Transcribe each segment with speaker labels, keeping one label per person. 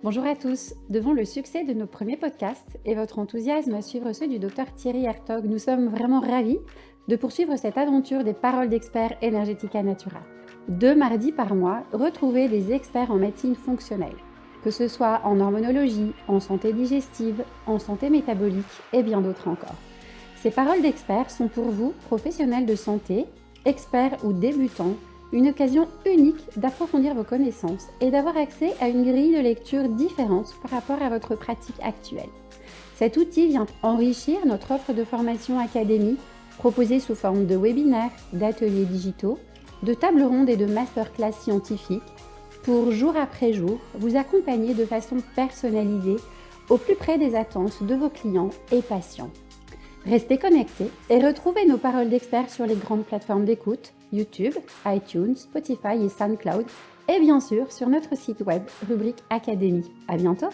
Speaker 1: Bonjour à tous. Devant le succès de nos premiers podcasts et votre enthousiasme à suivre ceux du docteur Thierry Hertog, nous sommes vraiment ravis de poursuivre cette aventure des paroles d'experts Energetica Natura. 2 mardis par mois, retrouvez des experts en médecine fonctionnelle, que ce soit en hormonologie, en santé digestive, en santé métabolique et bien d'autres encore. Ces paroles d'experts sont pour vous, professionnels de santé, experts ou débutants, une occasion unique d'approfondir vos connaissances et d'avoir accès à une grille de lecture différente par rapport à votre pratique actuelle. Cet outil vient enrichir notre offre de formation académique proposée sous forme de webinaires, d'ateliers digitaux, de tables rondes et de masterclass scientifiques pour jour après jour vous accompagner de façon personnalisée au plus près des attentes de vos clients et patients. Restez connectés et retrouvez nos paroles d'experts sur les grandes plateformes d'écoute, YouTube, iTunes, Spotify et SoundCloud, et bien sûr sur notre site web, rubrique Académie. À bientôt!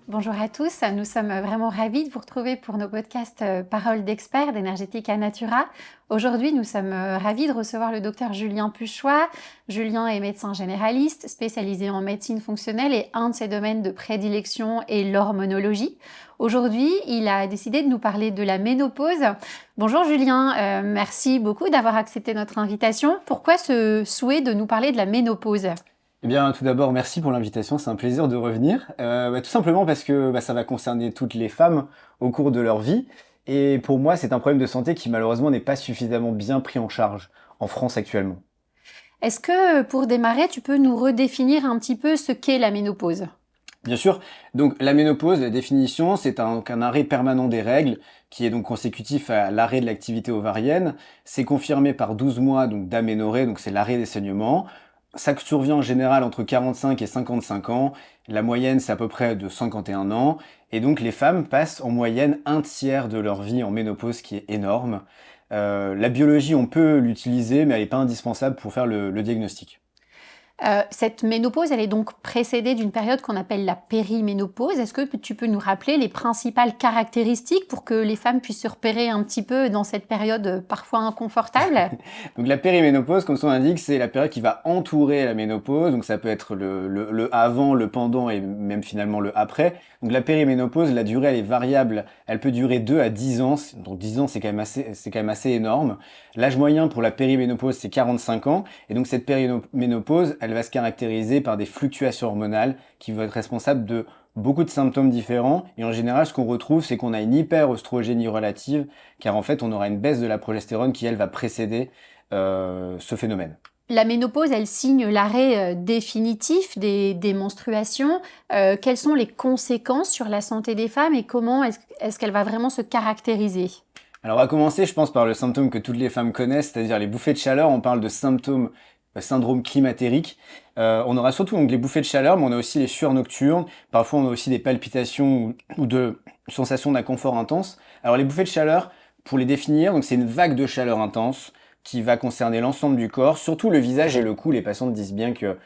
Speaker 1: Bonjour à tous, nous sommes vraiment ravis de vous retrouver pour nos podcasts Paroles d'experts d'Energetica Natura. Aujourd'hui, nous sommes ravis de recevoir le docteur Julien Puchois. Julien est médecin généraliste, spécialisé en médecine fonctionnelle et un de ses domaines de prédilection est l'hormonologie. Aujourd'hui, il a décidé de nous parler de la ménopause. Bonjour Julien, merci beaucoup d'avoir accepté notre invitation. Pourquoi ce souhait de nous parler de la ménopause ?
Speaker 2: Eh bien, tout d'abord, merci pour l'invitation, c'est un plaisir de revenir. Tout simplement parce que ça va concerner toutes les femmes au cours de leur vie. Et pour moi, c'est un problème de santé qui malheureusement n'est pas suffisamment bien pris en charge en France actuellement.
Speaker 1: Est-ce que pour démarrer, tu peux nous redéfinir un petit peu ce qu'est la ménopause ?
Speaker 2: Bien sûr, donc la ménopause, la définition, c'est un arrêt permanent des règles qui est donc consécutif à l'arrêt de l'activité ovarienne. C'est confirmé par 12 mois donc d'aménorrhée, donc c'est l'arrêt des saignements. Ça survient en général entre 45 et 55 ans. La moyenne, c'est à peu près de 51 ans. Et donc, les femmes passent en moyenne un tiers de leur vie en ménopause, ce qui est énorme. La biologie, on peut l'utiliser, mais elle n'est pas indispensable pour faire le diagnostic.
Speaker 1: Cette ménopause, elle est donc précédée d'une période qu'on appelle la périménopause. Est-ce que tu peux nous rappeler les principales caractéristiques pour que les femmes puissent se repérer un petit peu dans cette période parfois inconfortable ?
Speaker 2: Donc la périménopause, comme son indique, c'est la période qui va entourer la ménopause. Donc ça peut être le avant, le pendant et même finalement le après. Donc la périménopause, la durée, elle est variable. Elle peut durer 2 à 10 ans. Donc 10 ans, c'est quand même assez énorme. L'âge moyen pour la périménopause, c'est 45 ans. Et donc cette périménopause, elle va se caractériser par des fluctuations hormonales qui vont être responsables de beaucoup de symptômes différents. Et en général, ce qu'on retrouve, c'est qu'on a une hyperoestrogénie relative, car en fait, on aura une baisse de la progestérone qui, elle, va précéder ce phénomène.
Speaker 1: La ménopause, elle signe l'arrêt définitif des menstruations. Quelles sont les conséquences sur la santé des femmes et comment est-ce qu'elle va vraiment se caractériser ?
Speaker 2: Alors, on va commencer, je pense, par le symptôme que toutes les femmes connaissent, c'est-à-dire les bouffées de chaleur. On parle de symptômes syndrome climatérique. On aura surtout donc les bouffées de chaleur, mais on a aussi les sueurs nocturnes. Parfois, on a aussi des palpitations ou de sensations d'inconfort intense. Alors, les bouffées de chaleur, pour les définir, donc c'est une vague de chaleur intense qui va concerner l'ensemble du corps, surtout le visage et le cou. Les patientes disent bien que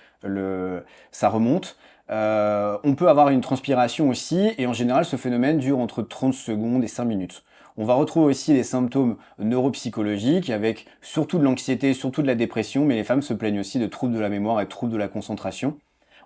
Speaker 2: ça remonte. On peut avoir une transpiration aussi, et en général, ce phénomène dure entre 30 secondes et 5 minutes. On va retrouver aussi des symptômes neuropsychologiques avec surtout de l'anxiété, surtout de la dépression, mais les femmes se plaignent aussi de troubles de la mémoire et de troubles de la concentration.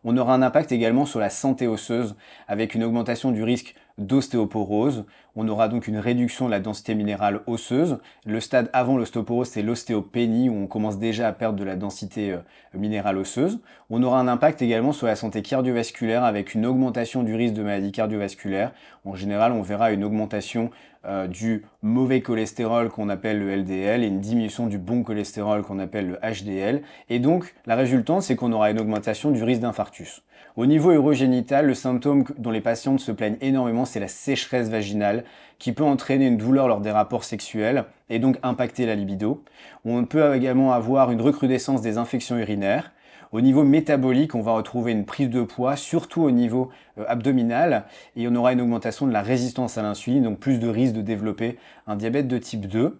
Speaker 2: On aura un impact également sur la santé osseuse avec une augmentation du risque d'ostéoporose. On aura donc une réduction de la densité minérale osseuse. Le stade avant l'ostéoporose, c'est l'ostéopénie où on commence déjà à perdre de la densité minérale osseuse. On aura un impact également sur la santé cardiovasculaire avec une augmentation du risque de maladies cardiovasculaires. En général, on verra une augmentation du mauvais cholestérol qu'on appelle le LDL et une diminution du bon cholestérol qu'on appelle le HDL. Et donc, la résultante, c'est qu'on aura une augmentation du risque d'infarctus. Au niveau urogénital, le symptôme dont les patientes se plaignent énormément, c'est la sécheresse vaginale qui peut entraîner une douleur lors des rapports sexuels et donc impacter la libido. On peut également avoir une recrudescence des infections urinaires. Au niveau métabolique, on va retrouver une prise de poids, surtout au niveau abdominal, et on aura une augmentation de la résistance à l'insuline, donc plus de risque de développer un diabète de type 2.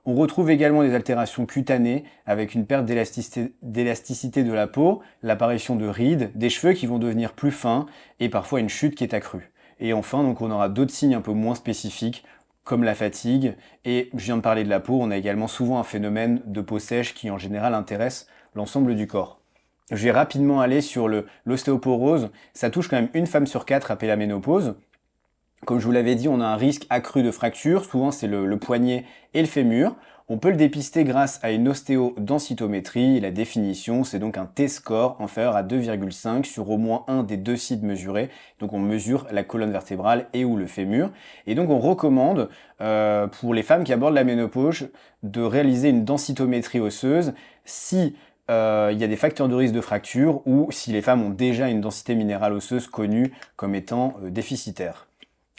Speaker 2: On retrouve également des altérations cutanées avec une perte d'élasticité de la peau, l'apparition de rides, des cheveux qui vont devenir plus fins et parfois une chute qui est accrue. Et enfin, donc, on aura d'autres signes un peu moins spécifiques comme la fatigue. Et je viens de parler de la peau, on a également souvent un phénomène de peau sèche qui en général intéresse l'ensemble du corps. Je vais rapidement aller sur l'ostéoporose. Ça touche quand même une femme sur quatre après la ménopause. Comme je vous l'avais dit, on a un risque accru de fracture. Souvent, c'est le poignet et le fémur. On peut le dépister grâce à une ostéodensitométrie. La définition, c'est donc un T-score inférieur à 2,5 sur au moins un des deux sites mesurés. Donc on mesure la colonne vertébrale et ou le fémur. Et donc on recommande pour les femmes qui abordent la ménopause de réaliser une densitométrie osseuse si il y a des facteurs de risque de fracture ou si les femmes ont déjà une densité minérale osseuse connue comme étant déficitaire.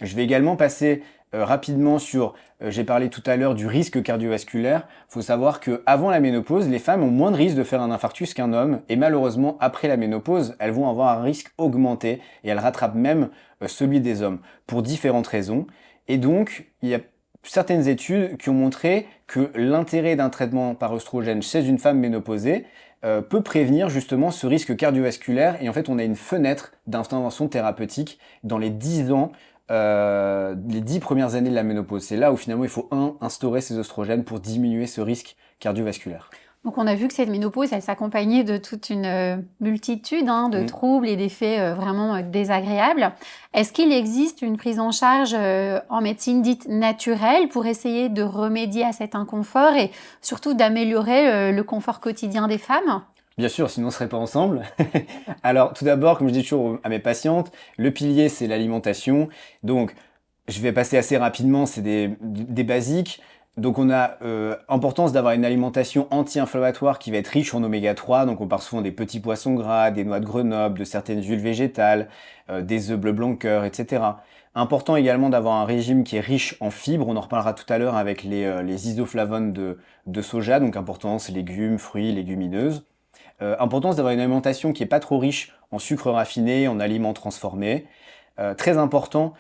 Speaker 2: Je vais également passer rapidement sur, j'ai parlé tout à l'heure du risque cardiovasculaire. Il faut savoir qu'avant la ménopause, les femmes ont moins de risque de faire un infarctus qu'un homme. Et malheureusement, après la ménopause, elles vont avoir un risque augmenté et elles rattrapent même celui des hommes pour différentes raisons. Et donc, il y a certaines études qui ont montré que l'intérêt d'un traitement par œstrogène chez une femme ménopausée peut prévenir justement ce risque cardiovasculaire. Et en fait, on a une fenêtre d'intervention thérapeutique dans les 10 ans les 10 premières années de la ménopause. C'est là où finalement il faut instaurer ces oestrogènes pour diminuer ce risque cardiovasculaire.
Speaker 1: Donc on a vu que cette ménopause, elle s'accompagnait de toute une multitude de troubles et d'effets vraiment désagréables. Est-ce qu'il existe une prise en charge en médecine dite naturelle pour essayer de remédier à cet inconfort et surtout d'améliorer le confort quotidien des femmes ?
Speaker 2: Bien sûr, sinon on ne serait pas ensemble. Alors, tout d'abord, comme je dis toujours à mes patientes, le pilier, c'est l'alimentation. Donc, je vais passer assez rapidement, c'est des basiques. Donc, on a importance d'avoir une alimentation anti-inflammatoire qui va être riche en oméga 3. Donc, on parle souvent des petits poissons gras, des noix de Grenoble, de certaines huiles végétales, des œufs bleu blanc cœur, etc. Important également d'avoir un régime qui est riche en fibres. On en reparlera tout à l'heure avec les isoflavones de soja. Donc, importance légumes, fruits, légumineuses. Importance d'avoir une alimentation qui est pas trop riche en sucre raffiné, en aliments transformés. Très important,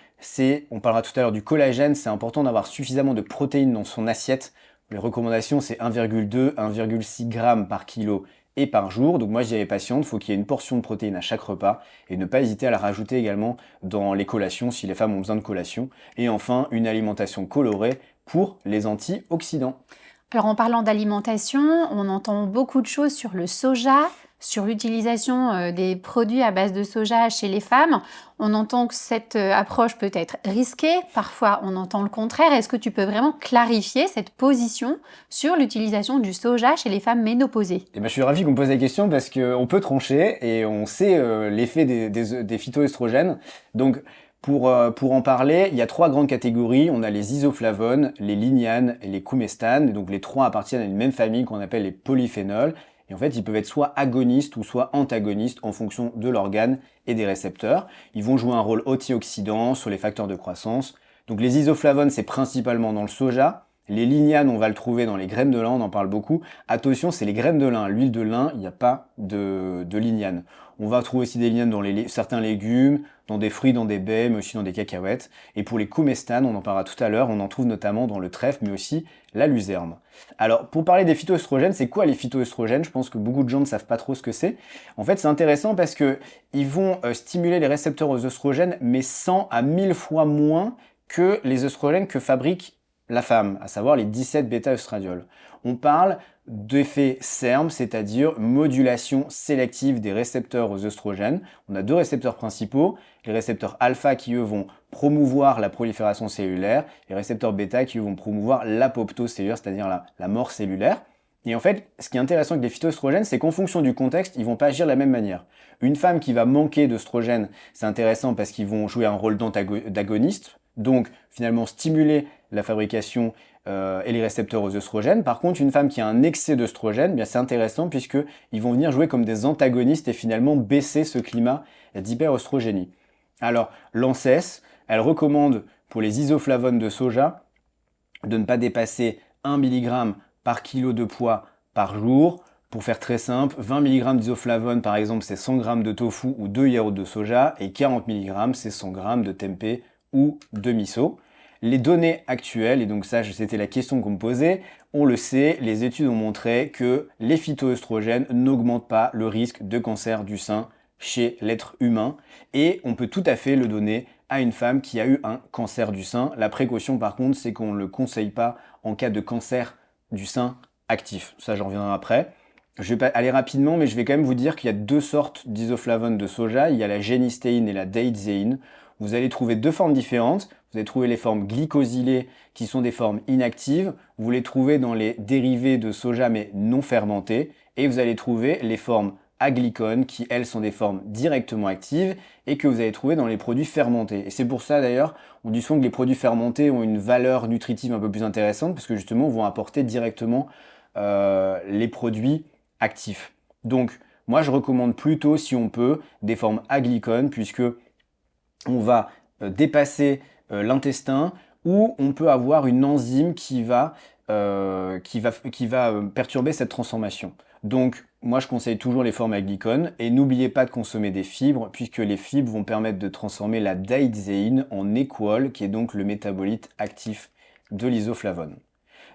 Speaker 2: on parlera tout à l'heure du collagène, c'est important d'avoir suffisamment de protéines dans son assiette. Les recommandations, c'est 1,2, 1,6 g par kilo et par jour. Donc moi, je dis à mes patientes, il faut qu'il y ait une portion de protéines à chaque repas et ne pas hésiter à la rajouter également dans les collations si les femmes ont besoin de collation. Et enfin, une alimentation colorée pour les antioxydants.
Speaker 1: Alors en parlant d'alimentation, on entend beaucoup de choses sur le soja, sur l'utilisation des produits à base de soja chez les femmes. On entend que cette approche peut être risquée, parfois on entend le contraire. Est-ce que tu peux vraiment clarifier cette position sur l'utilisation du soja chez les femmes ménopausées ?
Speaker 2: Eh ben, je suis ravi qu'on me pose la question parce qu'on peut trancher et on sait l'effet des phytoestrogènes. Donc, pour en parler, il y a 3 grandes catégories. On a les isoflavones, les lignanes et les coumestanes. Donc les 3 appartiennent à une même famille qu'on appelle les polyphénols. Et en fait, ils peuvent être soit agonistes ou soit antagonistes en fonction de l'organe et des récepteurs. Ils vont jouer un rôle antioxydant sur les facteurs de croissance. Donc les isoflavones, c'est principalement dans le soja. Les lignanes, on va le trouver dans les graines de lin, on en parle beaucoup. Attention, c'est les graines de lin. L'huile de lin, il n'y a pas de lignane. On va trouver aussi des lignanes dans certains légumes, dans des fruits, dans des baies, mais aussi dans des cacahuètes. Et pour les coumestanes, on en parlera tout à l'heure, on en trouve notamment dans le trèfle, mais aussi la luzerne. Alors, pour parler des phytoestrogènes, c'est quoi les phytoestrogènes ? Je pense que beaucoup de gens ne savent pas trop ce que c'est. En fait, c'est intéressant parce que ils vont stimuler les récepteurs aux œstrogènes, mais 100 à 1000 fois moins que les œstrogènes que fabrique la femme, à savoir les 17 bêta-œstradiols. On parle d'effet SERM, c'est-à-dire modulation sélective des récepteurs aux œstrogènes. On a 2 récepteurs principaux, les récepteurs alpha qui eux vont promouvoir la prolifération cellulaire, et les récepteurs bêta qui eux vont promouvoir l'apoptose cellulaire, c'est-à-dire la mort cellulaire. Et en fait, ce qui est intéressant avec les phytoestrogènes, c'est qu'en fonction du contexte, ils vont pas agir de la même manière. Une femme qui va manquer d'œstrogènes, c'est intéressant parce qu'ils vont jouer un rôle d'agoniste, donc finalement stimuler la fabrication et les récepteurs aux œstrogènes. Par contre, une femme qui a un excès d'œstrogènes, bien c'est intéressant puisqu'ils vont venir jouer comme des antagonistes et finalement baisser ce climat d'hyperœstrogénie. Alors, l'ANSES, elle recommande pour les isoflavones de soja de ne pas dépasser 1 mg par kilo de poids par jour. Pour faire très simple, 20 mg d'isoflavones par exemple, c'est 100 g de tofu ou de yaourt de soja, et 40 mg, c'est 100 g de tempeh ou de miso. Les données actuelles, et donc ça c'était la question qu'on me posait, on le sait, les études ont montré que les phytoœstrogènes n'augmentent pas le risque de cancer du sein chez l'être humain, et on peut tout à fait le donner à une femme qui a eu un cancer du sein. La précaution par contre, c'est qu'on ne le conseille pas en cas de cancer du sein actif. Ça j'en reviendrai après. Je vais pas aller rapidement, mais je vais quand même vous dire qu'il y a deux sortes d'isoflavones de soja. Il y a la génistéine et la daidzeine. Vous allez trouver deux formes différentes. Vous allez trouver les formes glycosylées, qui sont des formes inactives. Vous les trouvez dans les dérivés de soja, mais non fermentés. Et vous allez trouver les formes aglycones, qui elles sont des formes directement actives, et que vous allez trouver dans les produits fermentés. Et c'est pour ça d'ailleurs, on dit souvent que les produits fermentés ont une valeur nutritive un peu plus intéressante, parce que justement, vont apporter directement les produits actifs. Donc, moi, je recommande plutôt, si on peut, des formes aglycones, puisque on va dépasser l'intestin, ou on peut avoir une enzyme qui va perturber cette transformation. Donc, moi, je conseille toujours les formes aglycones, et n'oubliez pas de consommer des fibres, puisque les fibres vont permettre de transformer la daidzeine en équol, qui est donc le métabolite actif de l'isoflavone.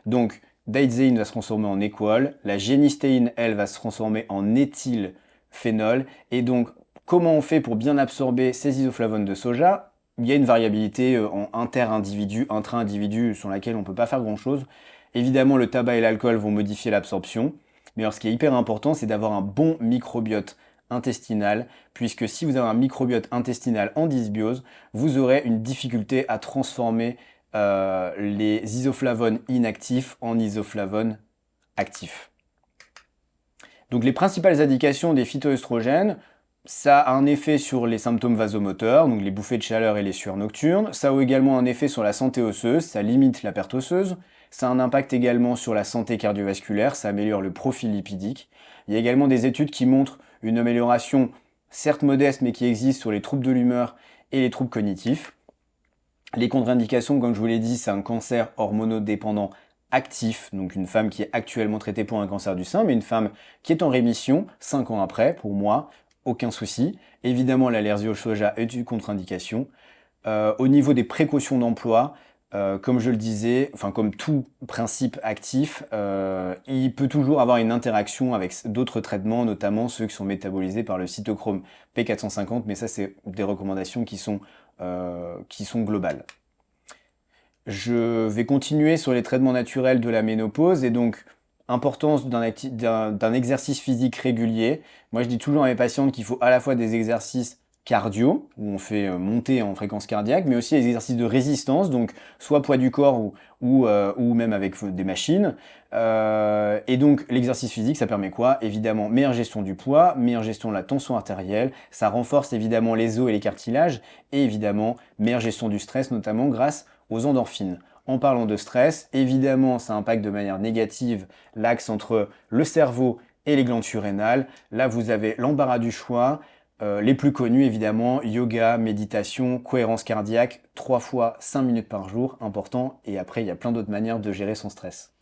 Speaker 2: Donc, daidzeine va se transformer en équol, la génistéine, elle, va se transformer en éthylphénol. Et donc, comment on fait pour bien absorber ces isoflavones de soja? Il y a une variabilité en inter-individu, intra-individu, sur laquelle on ne peut pas faire grand-chose. Évidemment, le tabac et l'alcool vont modifier l'absorption. Mais alors, ce qui est hyper important, c'est d'avoir un bon microbiote intestinal, puisque si vous avez un microbiote intestinal en dysbiose, vous aurez une difficulté à transformer les isoflavones inactifs en isoflavones actifs. Donc les principales indications des phytoœstrogènes, ça a un effet sur les symptômes vasomoteurs, donc les bouffées de chaleur et les sueurs nocturnes. Ça a également un effet sur la santé osseuse, ça limite la perte osseuse. Ça a un impact également sur la santé cardiovasculaire, ça améliore le profil lipidique. Il y a également des études qui montrent une amélioration, certes modeste, mais qui existe sur les troubles de l'humeur et les troubles cognitifs. Les contre-indications, comme je vous l'ai dit, c'est un cancer hormonodépendant actif, donc une femme qui est actuellement traitée pour un cancer du sein, mais une femme qui est en rémission 5 ans après, pour moi, aucun souci. Évidemment, l'allergie au soja est une contre-indication. Au niveau des précautions d'emploi, comme je le disais, enfin comme tout principe actif, il peut toujours avoir une interaction avec d'autres traitements, notamment ceux qui sont métabolisés par le cytochrome P450, mais ça c'est des recommandations qui sont globales. Je vais continuer sur les traitements naturels de la ménopause et donc importance d'un exercice physique régulier. Moi je dis toujours à mes patientes qu'il faut à la fois des exercices cardio, où on fait monter en fréquence cardiaque, mais aussi les exercices de résistance, donc soit poids du corps ou même avec des machines. Et donc l'exercice physique, ça permet quoi? Évidemment, meilleure gestion du poids, meilleure gestion de la tension artérielle, ça renforce évidemment les os et les cartilages, et évidemment, meilleure gestion du stress, notamment grâce aux endorphines. En parlant de stress, évidemment, ça impacte de manière négative l'axe entre le cerveau et les glandes surrénales. Là, vous avez l'embarras du choix. Les plus connus, évidemment, yoga, méditation, cohérence cardiaque, 3 fois 5 minutes par jour, important. Et après, il y a plein d'autres manières de gérer son stress.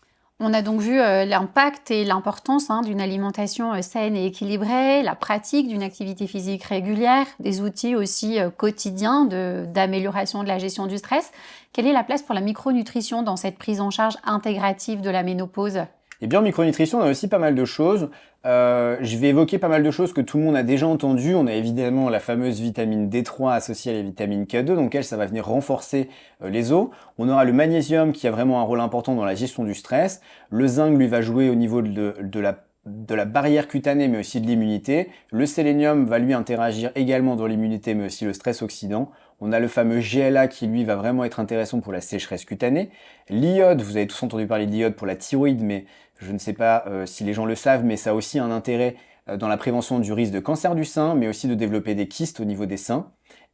Speaker 1: On a donc vu l'impact et l'importance d'une alimentation saine et équilibrée, la pratique d'une activité physique régulière, des outils aussi quotidiens d'amélioration de la gestion du stress. Quelle est la place pour la micronutrition dans cette prise en charge intégrative de la ménopause?
Speaker 2: Et bien en micronutrition, on a aussi pas mal de choses. Je vais évoquer pas mal de choses que tout le monde a déjà entendues. On a évidemment la fameuse vitamine D3 associée à la vitamine K2, donc elle, ça va venir renforcer les os. On aura le magnésium qui a vraiment un rôle important dans la gestion du stress. Le zinc, lui, va jouer au niveau de la barrière cutanée, mais aussi de l'immunité. Le sélénium va lui interagir également dans l'immunité, mais aussi le stress oxydant. On a le fameux GLA qui, lui, va vraiment être intéressant pour la sécheresse cutanée. L'iode, vous avez tous entendu parler de l'iode pour la thyroïde, mais je ne sais pas si les gens le savent, mais ça a aussi un intérêt dans la prévention du risque de cancer du sein, mais aussi de développer des kystes au niveau des seins.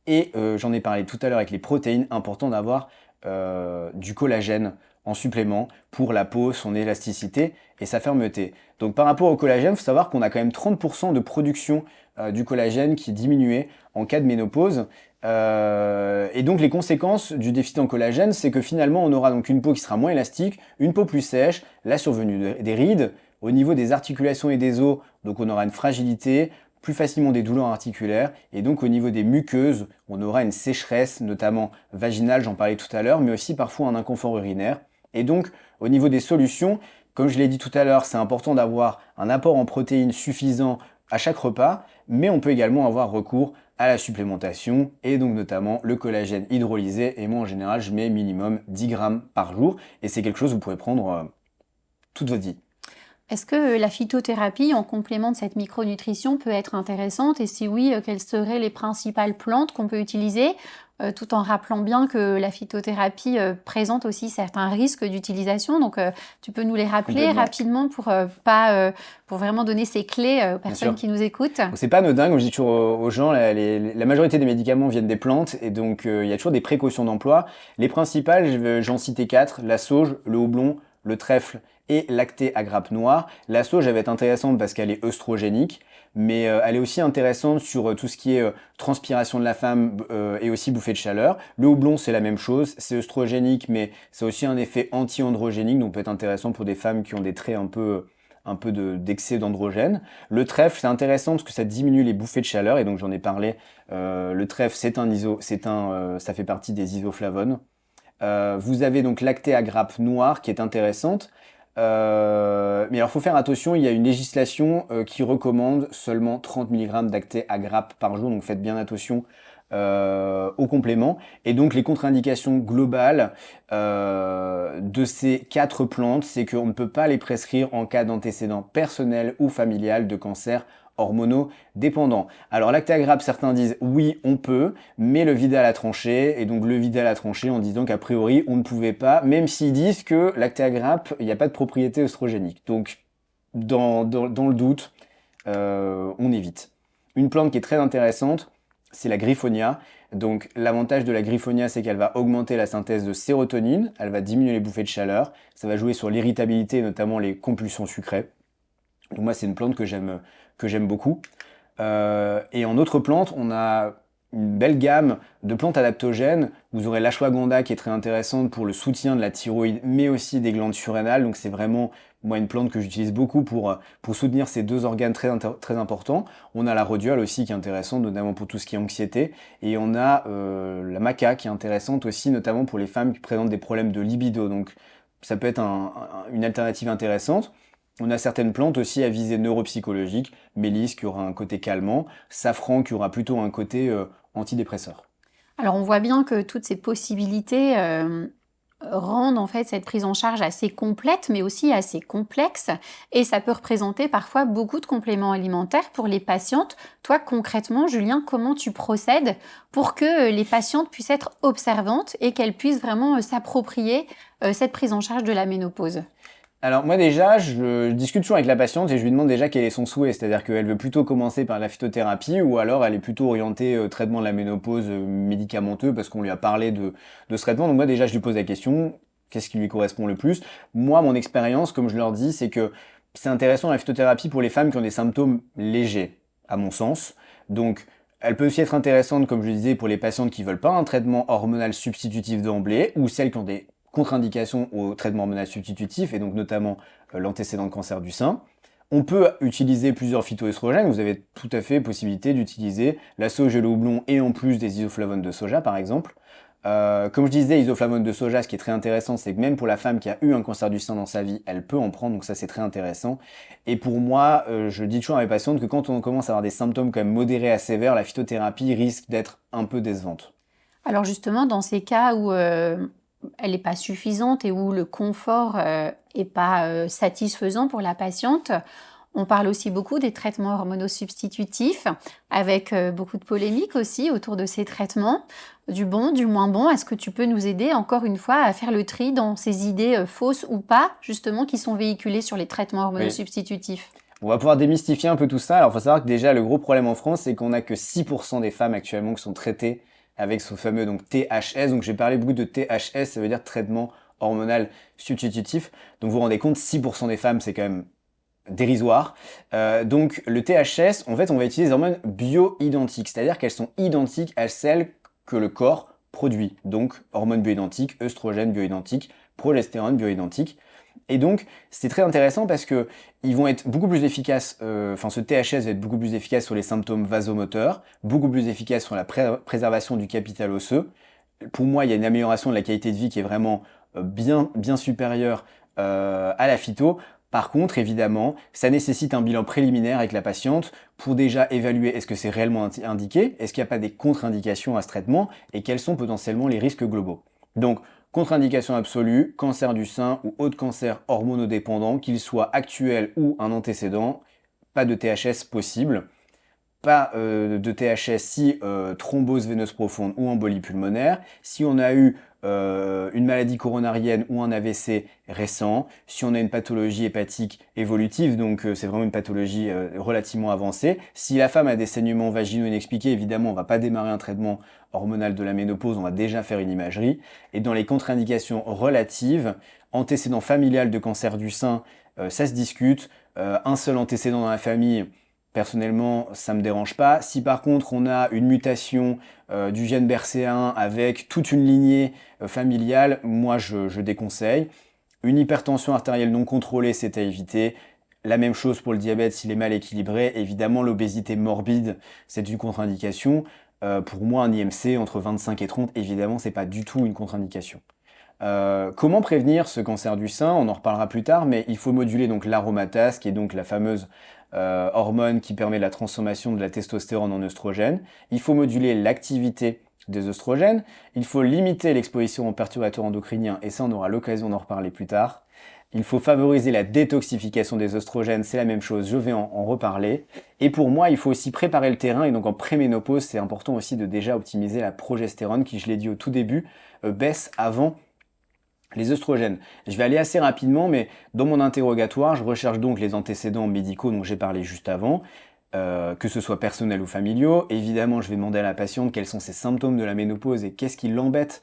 Speaker 2: Et j'en ai parlé tout à l'heure avec les protéines, important d'avoir du collagène en supplément pour la peau, son élasticité et sa fermeté. Donc par rapport au collagène, il faut savoir qu'on a quand même 30% de production du collagène qui est diminuée en cas de ménopause. Et donc les conséquences du déficit en collagène, c'est que finalement on aura donc une peau qui sera moins élastique, une peau plus sèche, la survenue des rides, au niveau des articulations et des os, donc on aura une fragilité, plus facilement des douleurs articulaires, et donc au niveau des muqueuses, on aura une sécheresse, notamment vaginale, j'en parlais tout à l'heure, mais aussi parfois un inconfort urinaire. Et donc au niveau des solutions, comme je l'ai dit tout à l'heure, c'est important d'avoir un apport en protéines suffisant à chaque repas, mais on peut également avoir recours à la supplémentation et donc notamment le collagène hydrolysé. Et moi en général, je mets minimum 10 grammes par jour et c'est quelque chose que vous pouvez prendre toute votre vie.
Speaker 1: Est-ce que la phytothérapie, en complément de cette micronutrition, peut être intéressante? Et si oui, quelles seraient les principales plantes qu'on peut utiliser? Tout en rappelant bien que la phytothérapie, présente aussi certains risques d'utilisation. Donc, tu peux nous les rappeler
Speaker 2: Complètement,
Speaker 1: rapidement pour, pas, pour vraiment donner ces clés, aux
Speaker 2: bien
Speaker 1: personnes
Speaker 2: sûr.
Speaker 1: qui nous écoutent?
Speaker 2: Donc c'est pas anodin, comme je dis toujours aux gens, la majorité des médicaments viennent des plantes et donc il y a toujours des précautions d'emploi. Les principales, j'en citer quatre, la sauge, le houblon, le trèfle et lacté à grappe noire. La sauge, elle va être intéressante parce qu'elle est œstrogénique, mais elle est aussi intéressante sur tout ce qui est transpiration de la femme et aussi bouffée de chaleur. Le houblon, c'est la même chose, c'est œstrogénique, mais c'est aussi un effet anti-androgénique, donc peut être intéressant pour des femmes qui ont des traits d'excès d'androgène. Le trèfle, c'est intéressant parce que ça diminue les bouffées de chaleur, et donc j'en ai parlé. Le trèfle, ça fait partie des isoflavones. Vous avez donc lacté à grappe noire qui est intéressante. Mais alors, faut faire attention, il y a une législation qui recommande seulement 30 mg d'acté à grappe par jour, donc faites bien attention au complément. Et donc, les contre-indications globales de ces quatre plantes, c'est qu'on ne peut pas les prescrire en cas d'antécédent personnel ou familial de cancer hormonodépendant. Alors, lacté à grappe, certains disent oui, on peut, mais le Vidal a tranché, et donc le Vidal a tranché en disant qu'a priori, on ne pouvait pas, même s'ils disent que lacté à grappe, il n'y a pas de propriété œstrogénique. Donc, dans le doute, on évite. Une plante qui est très intéressante, c'est la griffonia. Donc, l'avantage de la griffonia, c'est qu'elle va augmenter la synthèse de sérotonine, elle va diminuer les bouffées de chaleur, ça va jouer sur l'irritabilité, notamment les compulsions sucrées. Donc moi, c'est une plante que j'aime beaucoup. Et en autres plantes, on a une belle gamme de plantes adaptogènes. Vous aurez l'ashwagandha qui est très intéressante pour le soutien de la thyroïde, mais aussi des glandes surrénales. Donc c'est vraiment moi une plante que j'utilise beaucoup pour soutenir ces deux organes très importants. On a la rhodiole aussi qui est intéressante, notamment pour tout ce qui est anxiété. Et on a la maca qui est intéressante aussi, notamment pour les femmes qui présentent des problèmes de libido. Donc ça peut être une alternative intéressante. On a certaines plantes aussi à visée neuropsychologique, mélisse qui aura un côté calmant, safran qui aura plutôt un côté antidépresseur.
Speaker 1: Alors, on voit bien que toutes ces possibilités, rendent en fait cette prise en charge assez complète, mais aussi assez complexe, et ça peut représenter parfois beaucoup de compléments alimentaires pour les patientes. Toi, concrètement, Julien, comment tu procèdes pour que les patientes puissent être observantes et qu'elles puissent vraiment s'approprier cette prise en charge de la ménopause?
Speaker 2: Alors moi déjà, je discute toujours avec la patiente et je lui demande déjà quel est son souhait, c'est-à-dire qu'elle veut plutôt commencer par la phytothérapie ou alors elle est plutôt orientée traitement de la ménopause médicamenteux parce qu'on lui a parlé de ce traitement. Donc moi déjà je lui pose la question, qu'est-ce qui lui correspond le plus? Moi mon expérience, comme je leur dis, c'est que c'est intéressant la phytothérapie pour les femmes qui ont des symptômes légers, à mon sens. Donc elle peut aussi être intéressante, comme je le disais, pour les patientes qui veulent pas un traitement hormonal substitutif d'emblée ou celles qui ont des contre-indications au traitement hormonal substitutif, et donc notamment l'antécédent de cancer du sein. On peut utiliser plusieurs phytoestrogènes. Vous avez tout à fait possibilité d'utiliser la sauge et le houblon et en plus des isoflavones de soja, par exemple. Comme je disais, isoflavones de soja, ce qui est très intéressant, c'est que même pour la femme qui a eu un cancer du sein dans sa vie, elle peut en prendre, donc ça c'est très intéressant. Et pour moi, je dis toujours à mes patientes que quand on commence à avoir des symptômes quand même modérés à sévères, la phytothérapie risque d'être un peu décevante.
Speaker 1: Alors justement, dans ces cas où elle n'est pas suffisante et où le confort est pas satisfaisant pour la patiente, on parle aussi beaucoup des traitements hormonosubstitutifs, avec beaucoup de polémiques aussi autour de ces traitements, du bon, du moins bon. Est-ce que tu peux nous aider encore une fois à faire le tri dans ces idées fausses ou pas, justement, qui sont véhiculées sur les traitements
Speaker 2: Oui.
Speaker 1: hormonosubstitutifs?
Speaker 2: On va pouvoir démystifier un peu tout ça. Alors, il faut savoir que déjà, le gros problème en France, c'est qu'on n'a que 6% des femmes actuellement qui sont traitées avec ce fameux donc, THS. Donc, j'ai parlé beaucoup de THS, ça veut dire traitement hormonal substitutif. Donc, vous vous rendez compte, 6% des femmes, c'est quand même dérisoire. Donc, le THS, en fait, on va utiliser des hormones bioidentiques, c'est-à-dire qu'elles sont identiques à celles que le corps produit. Donc, hormones bioidentiques, œstrogènes bioidentiques, progestérone bioidentique. Et donc, c'est très intéressant parce que ils vont être beaucoup plus efficaces, ce THS va être beaucoup plus efficace sur les symptômes vasomoteurs, beaucoup plus efficace sur la préservation du capital osseux. Pour moi, il y a une amélioration de la qualité de vie qui est vraiment bien supérieure à la phyto. Par contre, évidemment, ça nécessite un bilan préliminaire avec la patiente pour déjà évaluer est-ce que c'est réellement indiqué, est-ce qu'il n'y a pas des contre-indications à ce traitement et quels sont potentiellement les risques globaux. Donc, Contre-indication absolue, cancer du sein ou autre cancer hormonodépendant, qu'il soit actuel ou un antécédent, pas de THS possible. Pas de THS si thrombose veineuse profonde ou embolie pulmonaire, si on a eu une maladie coronarienne ou un AVC récent, si on a une pathologie hépatique évolutive, donc c'est vraiment une pathologie relativement avancée. Si la femme a des saignements vaginaux inexpliqués, évidemment, on va pas démarrer un traitement hormonal de la ménopause, on va déjà faire une imagerie. Et dans les contre-indications relatives, antécédent familial de cancer du sein, ça se discute. Un seul antécédent dans la famille, personnellement, ça me dérange pas. Si par contre on a une mutation du gène BRCA1 avec toute une lignée familiale, moi je déconseille. Une hypertension artérielle non contrôlée, c'est à éviter. La même chose pour le diabète s'il est mal équilibré. Évidemment, l'obésité morbide, c'est une contre-indication. Pour moi, un IMC entre 25 et 30, évidemment, c'est pas du tout une contre-indication. Comment prévenir ce cancer du sein? On en reparlera plus tard, mais il faut moduler donc l'aromatase, qui est donc la fameuse hormone qui permet la transformation de la testostérone en œstrogène. Il faut moduler l'activité des œstrogènes. Il faut limiter l'exposition aux perturbateurs endocriniens, et ça on aura l'occasion d'en reparler plus tard. Il faut favoriser la détoxification des œstrogènes, c'est la même chose, je vais en reparler. Et pour moi, il faut aussi préparer le terrain, et donc en préménopause, c'est important aussi de déjà optimiser la progestérone, qui, je l'ai dit au tout début, baisse avant les œstrogènes. Je vais aller assez rapidement, mais dans mon interrogatoire, je recherche donc les antécédents médicaux dont j'ai parlé juste avant, que ce soit personnels ou familiaux. Évidemment, je vais demander à la patiente quels sont ses symptômes de la ménopause et qu'est-ce qui l'embête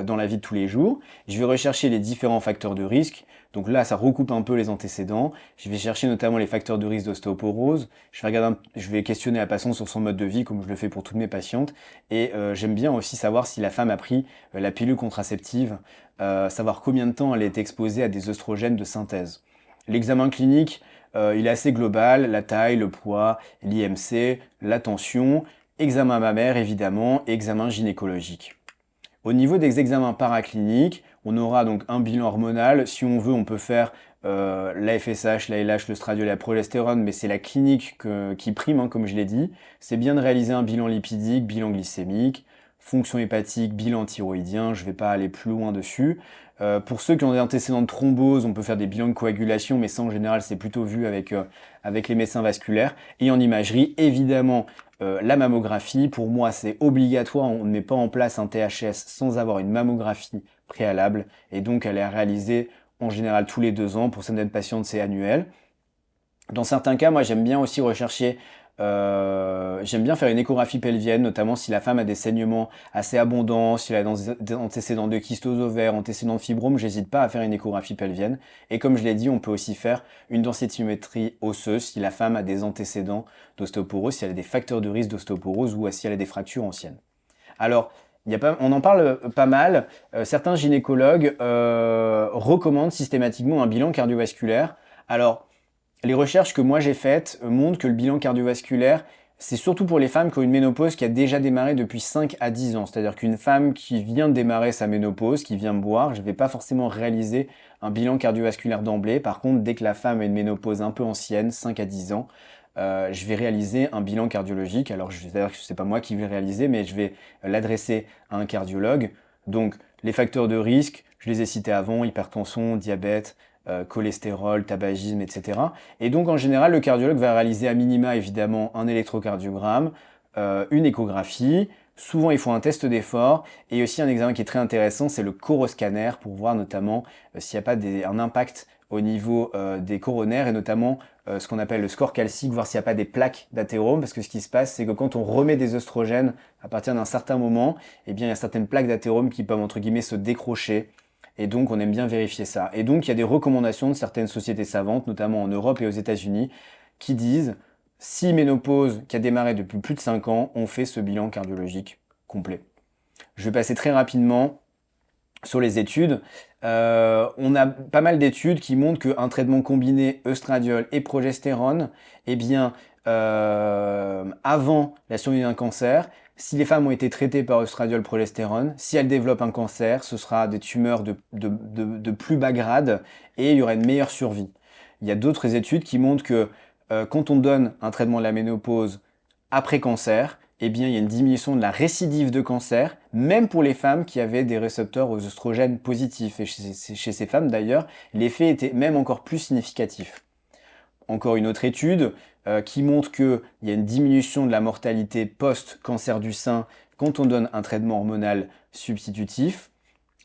Speaker 2: dans la vie de tous les jours. Je vais rechercher les différents facteurs de risque. Donc là, ça recoupe un peu les antécédents. Je vais chercher notamment les facteurs de risque d'ostéoporose. Je vais questionner la patiente sur son mode de vie, comme je le fais pour toutes mes patientes. Et j'aime bien aussi savoir si la femme a pris la pilule contraceptive, savoir combien de temps elle est exposée à des œstrogènes de synthèse. L'examen clinique, il est assez global, la taille, le poids, l'IMC, la tension, examen mammaire évidemment, et examen gynécologique. Au niveau des examens paracliniques, on aura donc un bilan hormonal. Si on veut, on peut faire la FSH, la LH, le stradiol et la progestérone, mais c'est la clinique qui prime, hein, comme je l'ai dit. C'est bien de réaliser un bilan lipidique, bilan glycémique, fonction hépatique, bilan thyroïdien. Je ne vais pas aller plus loin dessus. Pour ceux qui ont des antécédents de thrombose, on peut faire des bilans de coagulation, mais ça en général c'est plutôt vu avec les médecins vasculaires. Et en imagerie, évidemment, la mammographie, pour moi c'est obligatoire, on ne met pas en place un THS sans avoir une mammographie préalable, et donc elle est à réaliser en général tous les 2 ans, pour certaines patientes c'est annuel. Dans certains cas, moi j'aime bien aussi rechercher, j'aime bien faire une échographie pelvienne, notamment si la femme a des saignements assez abondants, si elle a des antécédents de kyste aux ovaires, antécédents de fibrome, j'hésite pas à faire une échographie pelvienne. Et comme je l'ai dit, on peut aussi faire une densitométrie osseuse si la femme a des antécédents d'ostéoporose, si elle a des facteurs de risque d'ostéoporose ou si elle a des fractures anciennes. Alors, on en parle pas mal. Certains gynécologues recommandent systématiquement un bilan cardiovasculaire. Alors, les recherches que moi j'ai faites montrent que le bilan cardiovasculaire, c'est surtout pour les femmes qui ont une ménopause qui a déjà démarré depuis 5 à 10 ans. C'est-à-dire qu'une femme qui vient de démarrer sa ménopause, qui vient me boire, je ne vais pas forcément réaliser un bilan cardiovasculaire d'emblée. Par contre, dès que la femme a une ménopause un peu ancienne, 5 à 10 ans, je vais réaliser un bilan cardiologique. Alors, c'est-à-dire que ce n'est pas moi qui vais le réaliser, mais je vais l'adresser à un cardiologue. Donc, les facteurs de risque, je les ai cités avant, hypertension, diabète, cholestérol, tabagisme, etc. Et donc en général, le cardiologue va réaliser à minima évidemment un électrocardiogramme, une échographie. Souvent, il faut un test d'effort et aussi un examen qui est très intéressant, c'est le coroscanner pour voir notamment s'il n'y a pas un impact au niveau des coronaires et notamment ce qu'on appelle le score calcique, voir s'il n'y a pas des plaques d'athérome, parce que ce qui se passe, c'est que quand on remet des œstrogènes à partir d'un certain moment, eh bien, il y a certaines plaques d'athérome qui peuvent entre guillemets se décrocher. Et donc, on aime bien vérifier ça. Et donc, il y a des recommandations de certaines sociétés savantes, notamment en Europe et aux États-Unis, qui disent, si ménopause qui a démarré depuis plus de 5 ans, on fait ce bilan cardiologique complet. Je vais passer très rapidement sur les études. On a pas mal d'études qui montrent qu'un traitement combiné œstradiol et progestérone, eh bien, avant la survenue d'un cancer, si les femmes ont été traitées par œstradiol progestérone, si elles développent un cancer, ce sera des tumeurs de plus bas grade et il y aura une meilleure survie. Il y a d'autres études qui montrent que quand on donne un traitement de la ménopause après cancer, eh bien, il y a une diminution de la récidive de cancer, même pour les femmes qui avaient des récepteurs aux oestrogènes positifs. Et chez ces femmes, d'ailleurs, l'effet était même encore plus significatif. Encore une autre étude qui montre qu'il y a une diminution de la mortalité post-cancer du sein quand on donne un traitement hormonal substitutif.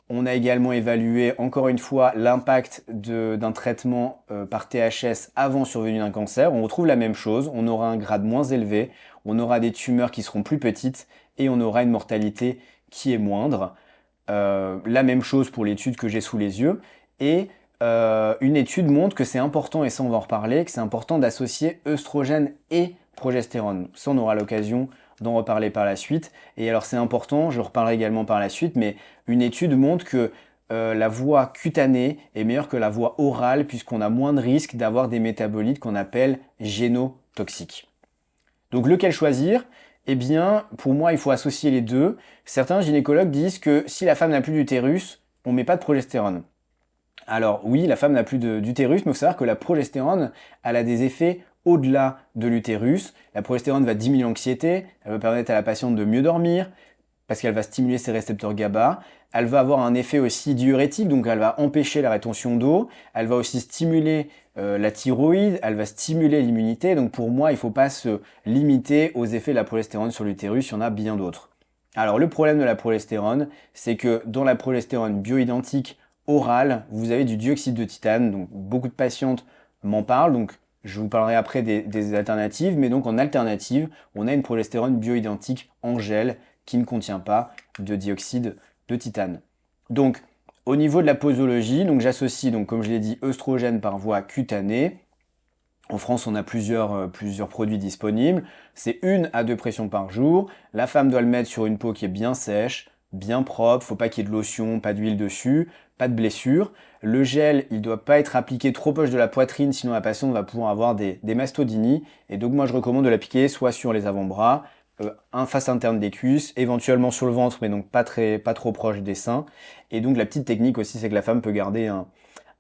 Speaker 2: On a également évalué, encore une fois, l'impact d'un traitement par THS avant survenue d'un cancer. On retrouve la même chose, on aura un grade moins élevé, on aura des tumeurs qui seront plus petites et on aura une mortalité qui est moindre. La même chose pour l'étude que j'ai sous les yeux. Et une étude montre que c'est important, et ça on va en reparler, que c'est important d'associer œstrogène et progestérone. Ça on aura l'occasion d'en reparler par la suite. Et alors c'est important, je reparlerai également par la suite, mais une étude montre que la voie cutanée est meilleure que la voie orale puisqu'on a moins de risques d'avoir des métabolites qu'on appelle génotoxiques. Donc lequel choisir? Eh bien, pour moi, il faut associer les deux. Certains gynécologues disent que si la femme n'a plus d'utérus, on ne met pas de progestérone. Alors oui, la femme n'a plus d'utérus, mais il faut savoir que la progestérone, elle a des effets au-delà de l'utérus. La progestérone va diminuer l'anxiété, elle va permettre à la patiente de mieux dormir, parce qu'elle va stimuler ses récepteurs GABA. Elle va avoir un effet aussi diurétique, donc elle va empêcher la rétention d'eau. Elle va aussi stimuler la thyroïde, elle va stimuler l'immunité. Donc pour moi, il ne faut pas se limiter aux effets de la progestérone sur l'utérus, il y en a bien d'autres. Alors le problème de la progestérone, c'est que dans la progestérone bioidentique orale, vous avez du dioxyde de titane. Donc beaucoup de patientes m'en parlent, donc je vous parlerai après des alternatives. Mais donc en alternative, on a une progestérone bioidentique en gel qui ne contient pas de dioxyde de titane. Donc, au niveau de la posologie, donc j'associe, donc, comme je l'ai dit, œstrogène par voie cutanée. En France, on a plusieurs produits disponibles. C'est 1 à 2 pressions par jour. La femme doit le mettre sur une peau qui est bien sèche, bien propre. Faut pas qu'il y ait de lotion, pas d'huile dessus, pas de blessure. Le gel, il ne doit pas être appliqué trop proche de la poitrine, sinon la patiente va pouvoir avoir des mastodinies. Et donc moi, je recommande de l'appliquer soit sur les avant-bras, face interne des cuisses, éventuellement sur le ventre, mais donc pas trop proche des seins. Et donc la petite technique aussi, c'est que la femme peut garder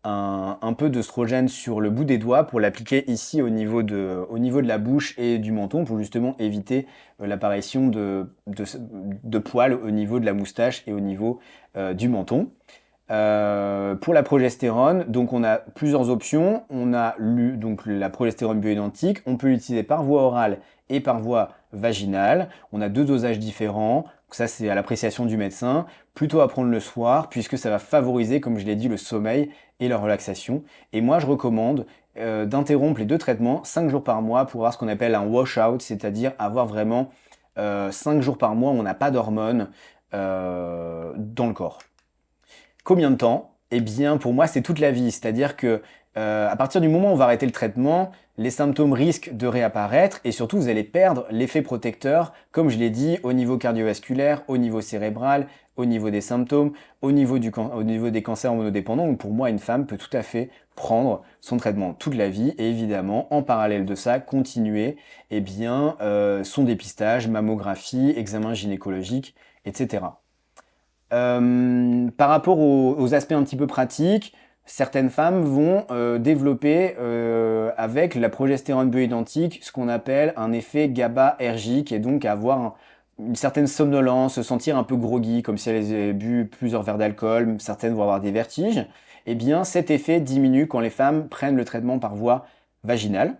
Speaker 2: un peu d'œstrogène sur le bout des doigts pour l'appliquer ici au niveau de la bouche et du menton pour justement éviter l'apparition de poils au niveau de la moustache et au niveau du menton. Pour la progestérone, donc on a plusieurs options. On a donc la progestérone bioidentique. On peut l'utiliser par voie orale et par voie vaginale. On a 2 dosages différents. Ça, c'est à l'appréciation du médecin. Plutôt à prendre le soir, puisque ça va favoriser, comme je l'ai dit, le sommeil et la relaxation. Et moi, je recommande d'interrompre les 2 traitements 5 jours par mois pour avoir ce qu'on appelle un wash-out, c'est-à-dire avoir vraiment 5 jours par mois où on n'a pas d'hormones dans le corps. Combien de temps? Eh bien, pour moi, c'est toute la vie. C'est-à-dire que à partir du moment où on va arrêter le traitement, les symptômes risquent de réapparaître et surtout, vous allez perdre l'effet protecteur, comme je l'ai dit, au niveau cardiovasculaire, au niveau cérébral, au niveau des symptômes, au niveau des cancers hormonodépendants. Donc pour moi, une femme peut tout à fait prendre son traitement toute la vie et évidemment, en parallèle de ça, continuer son dépistage, mammographie, examen gynécologique, etc. Par rapport aux aspects un petit peu pratiques, certaines femmes vont développer avec la progestérone bioidentique ce qu'on appelle un effet GABAergique et donc avoir une certaine somnolence, se sentir un peu groggy, comme si elles avaient bu plusieurs verres d'alcool, certaines vont avoir des vertiges. Eh bien, cet effet diminue quand les femmes prennent le traitement par voie vaginale.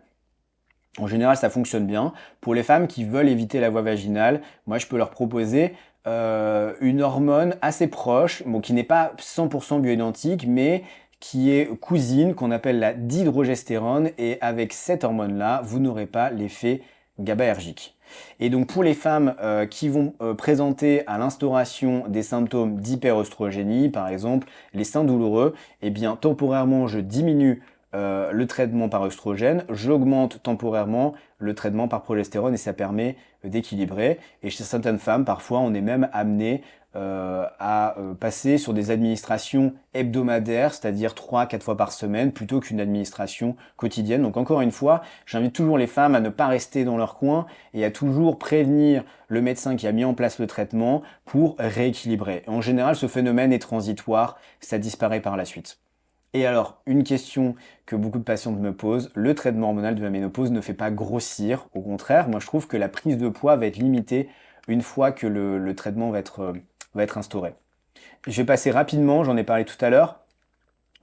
Speaker 2: En général, ça fonctionne bien. Pour les femmes qui veulent éviter la voie vaginale, moi, je peux leur proposer une hormone assez proche, bon, qui n'est pas 100% bioidentique, mais qui est cousine, qu'on appelle la dihydrogestérone. Et avec cette hormone-là, vous n'aurez pas l'effet GABAergique. Et donc pour les femmes qui vont présenter à l'instauration des symptômes d'hyperœstrogénie, par exemple les seins douloureux, eh bien temporairement je diminue le traitement par œstrogène, j'augmente temporairement le traitement par progestérone et ça permet d'équilibrer. Et chez certaines femmes, parfois, on est même amené à passer sur des administrations hebdomadaires, c'est-à-dire 3-4 fois par semaine, plutôt qu'une administration quotidienne. Donc encore une fois, j'invite toujours les femmes à ne pas rester dans leur coin et à toujours prévenir le médecin qui a mis en place le traitement pour rééquilibrer. En général, ce phénomène est transitoire, ça disparaît par la suite. Et alors, une question que beaucoup de patientes me posent, le traitement hormonal de la ménopause ne fait pas grossir. Au contraire, moi je trouve que la prise de poids va être limitée une fois que le traitement va être instauré. Je vais passer rapidement, j'en ai parlé tout à l'heure,